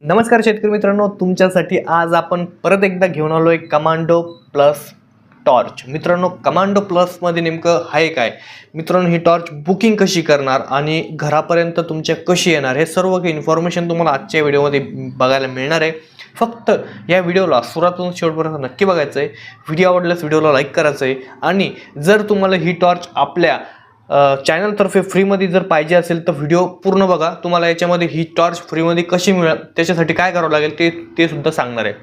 नमस्कार शेतकरी मित्रांनो, तुमच्यासाठी आज आपण परत एकदा घेऊन आलोय कमांडो प्लस टॉर्च. मित्रांनो, कमांडो प्लस मध्ये नेमकं आहे काय? मित्रांनो, ही टॉर्च बुकिंग कशी करणार आणि घरापर्यंत तुमच्या कशी येणार हे सर्व काही इन्फॉर्मेशन तुम्हाला आजच्या व्हिडिओमध्ये बघायला मिळणार आहे. फक्त या व्हिडिओला सुरुवातीपासून शेवटपर्यंत नक्की बघायचं आहे. व्हिडिओ आवडल्यास व्हिडिओला लाईक करायचं आहे आणि जर तुम्हाला ही टॉर्च आपल्या चॅनलतर्फे फ्रीमध्ये जर पाहिजे असेल तर व्हिडिओ पूर्ण बघा. तुम्हाला याच्यामध्ये ही टॉर्च फ्रीमध्ये कशी मिळेल, त्याच्यासाठी काय करावं लागेल ते सुद्धा सांगणार आहे.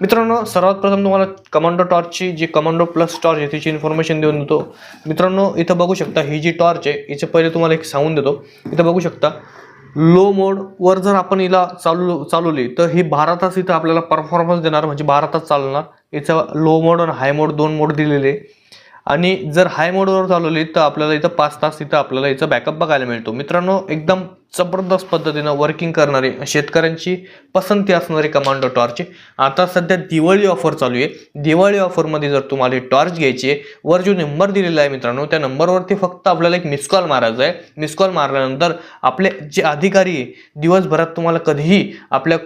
मित्रांनो, सर्वात प्रथम तुम्हाला कमांडो टॉर्चची जी कमांडो प्लस टॉर्च आहे त्याची इन्फॉर्मेशन देऊन देतो. मित्रांनो, इथं बघू शकता ही जी टॉर्च आहे याच्या पहिले तुम्हाला एक सांगून देतो. इथं बघू शकता लो मोडवर जर आपण हिला चालवली तर ही 12 तास इथं आपल्याला परफॉर्मन्स देणार, म्हणजे 12 तास चालणार. याचं लो मोड आणि हाय मोड दोन मोड दिलेले. आणि जर हाय मोडवर चालवली तर आपल्याला इथं 5 तास इथं आपल्याला याचा बॅकअप बघायला मिळतो. मित्रांनो, एकदम जबरदस्त पद्धतीनं वर्किंग करणारी, शेतकऱ्यांची पसंती असणारी कमांडो टॉर्च. आता सध्या दिवाळी ऑफर चालू आहे. दिवाळी ऑफरमध्ये जर तुम्हाला ही टॉर्च घ्यायची आहे, वर जो नंबर दिलेला आहे मित्रांनो, त्या नंबरवरती फक्त आपल्याला एक मिस कॉल मारायचा आहे. मिस कॉल मारल्यानंतर आपले जे अधिकारी दिवसभरात तुम्हाला कधीही आपल्या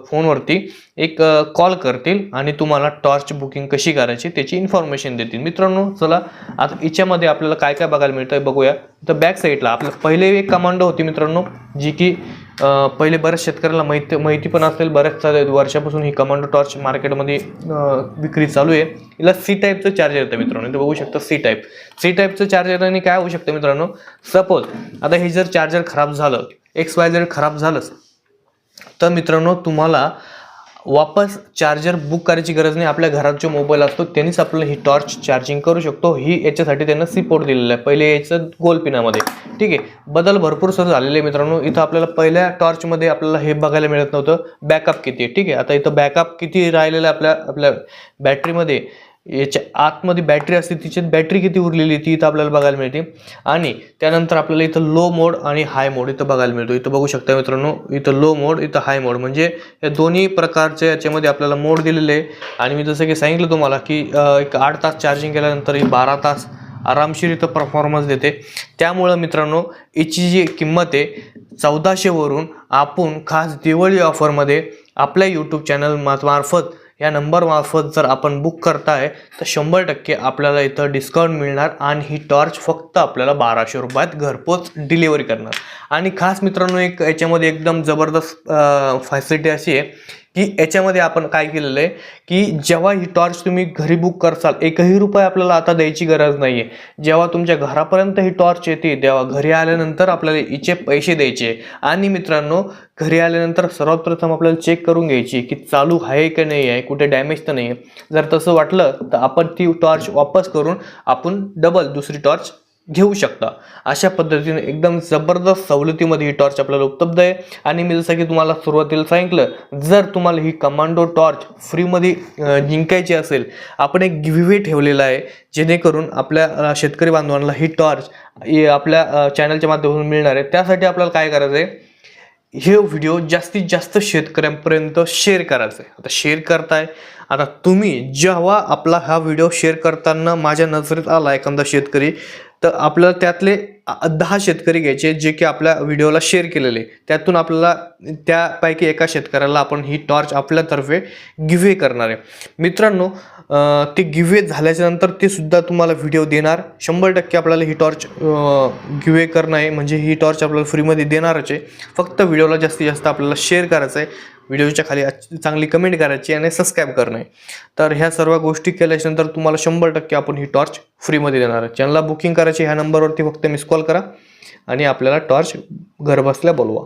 फोनवरती एक कॉल करतील आणि तुम्हाला टॉर्च बुकिंग कशी करायची त्याची इन्फॉर्मेशन देतील. मित्रांनो, चला आता याच्यामध्ये आपल्याला काय काय बघायला मिळतंय बघूया. तर बॅक साईडला आपलं पहिले एक कमांडो होती मित्रांनो, जी की पहिले बऱ्याच शेतकऱ्याला माहिती पण असेल. बऱ्याच वर्षापासून ही कमांडो टॉर्च मार्केटमध्ये विक्री चालू आहे. हिला सी टाईपचं चार्जर येतं मित्रांनो. इथं बघू शकता सी टाईपचं चार्जर. आणि काय होऊ शकतं मित्रांनो, सपोज आता हे जर चार्जर खराब झालं, XYZ खराब झालंच, तर मित्रांनो तुम्हाला वापस चार्जर बुक करायची गरज नाही. आपल्या घरात जो मोबाईल असतो त्यांनीच आपल्याला ही टॉर्च चार्जिंग करू शकतो. ही याच्यासाठी त्यांना सी पोर्ट दिलेलं आहे पहिले याचं गोल पिनामध्ये. ठीक आहे, बदल भरपूर सर झालेले मित्रांनो. इथं आपल्याला पहिल्या टॉर्चमध्ये आपल्याला हे बघायला मिळत नव्हतं बॅकअप किती आहे. ठीक आहे, आता इथं बॅकअप किती राहिलेलं आहे आपल्या बॅटरीमध्ये. याच्या आतमध्ये बॅटरी असते, तिची बॅटरी किती उरलेली ती इथं आपल्याला बघायला मिळते. आणि त्यानंतर आपल्याला इथं लो मोड आणि हाय मोड इथं बघायला मिळतो. इथं बघू शकता मित्रांनो, इथं लो मोड, इथं हाय मोड, म्हणजे या दोन्ही प्रकारचे याच्यामध्ये आपल्याला मोड दिलेले आहे. आणि मी जसं की सांगितलं तुम्हाला की एक 8 तास चार्जिंग केल्यानंतर ही 12 तास आरामशीर इथं परफॉर्मन्स देते. त्यामुळं मित्रांनो, याची जी किंमत आहे 1400 वरून आपण खास दिवाळी ऑफरमध्ये आपल्या यूट्यूब चॅनल मार्फत या नंबर मार्फत जर आपण बुक करताय तर 100% आपल्याला इथं डिस्काउंट मिळणार. आणि ही टॉर्च फक्त आपल्याला 1200 रुपयात घरपोच डिलिव्हरी करणार. आणि खास मित्रांनो, एक याच्यामध्ये एकदम जबरदस्त फॅसिलिटी अशी आहे की याच्यामध्ये आपण काय केलेलं आहे की जेव्हा ही टॉर्च तुम्ही घरी बुक करसाल, 1ही रुपया आपल्याला आता द्यायची गरज नाही आहे. जेव्हा तुमच्या घरापर्यंत ही टॉर्च येते तेव्हा घरी आल्यानंतर आपल्याला हिचे पैसे द्यायचे. आणि मित्रांनो, घरी आल्यानंतर सर्वात प्रथम आपल्याला चेक करून घ्यायची की चालू आहे की नाही आहे, कुठे डॅमेज तर नाही आहे. जर तसं वाटलं तर आपण ती टॉर्च वापस करून आपण डबल दुसरी टॉर्च घेऊ शकता. अशा पद्धतीने एकदम जबरदस्त सवलतीमध्ये ही टॉर्च आपल्याला उपलब्ध आहे. आणि मी जसं की तुम्हाला सुरुवातीला सांगितलं, जर तुम्हाला ही कमांडो टॉर्च फ्रीमध्ये जिंकायची असेल, आपण एक गिव्हवे ठेवलेला आहे जेणेकरून आपल्या शेतकरी बांधवांना ही टॉर्च आपल्या चॅनलच्या माध्यमातून मिळणार आहे. त्यासाठी आपल्याला काय करायचं आहे, हे व्हिडिओ जास्तीत जास्त शेतकऱ्यांपर्यंत शेअर करायचं आहे. आता शेअर करताय, आता तुम्ही जेव्हा आपला हा व्हिडिओ शेअर करताना माझ्या नजरेत आला एखादा शेतकरी, तर आपल्याला त्यातले 10 शेतकरी घ्यायचे जे की आपल्या व्हिडिओला शेअर केलेले. त्यातून आपल्याला त्यापैकी एका शेतकऱ्याला आपण ही टॉर्च आपल्यातर्फे गिव्हवे करणार आहे. मित्रांनो, ते गिव्हवे झाल्याच्या नंतर ते सुद्धा तुम्हाला व्हिडिओ देणार. 100% आपल्याला ही टॉर्च गिव्हवे करणं आहे, म्हणजे ही टॉर्च आपल्याला फ्रीमध्ये देणारच आहे. फक्त व्हिडिओला जास्तीत जास्त आपल्याला शेअर करायचं आहे, व्हिडिओच्या खाली चांगली कमेंट करायची आणि सबस्क्राईब करणं आहे. तर ह्या सर्व गोष्टी केल्याच्यानंतर तुम्हाला 100% आपण ही टॉर्च फ्रीमध्ये देणार आहे. चॅनलला बुकिंग करायची ह्या नंबरवरती फक्त मिस कॉल करा आणि आपल्याला टॉर्च घरबसल्या बोलवा.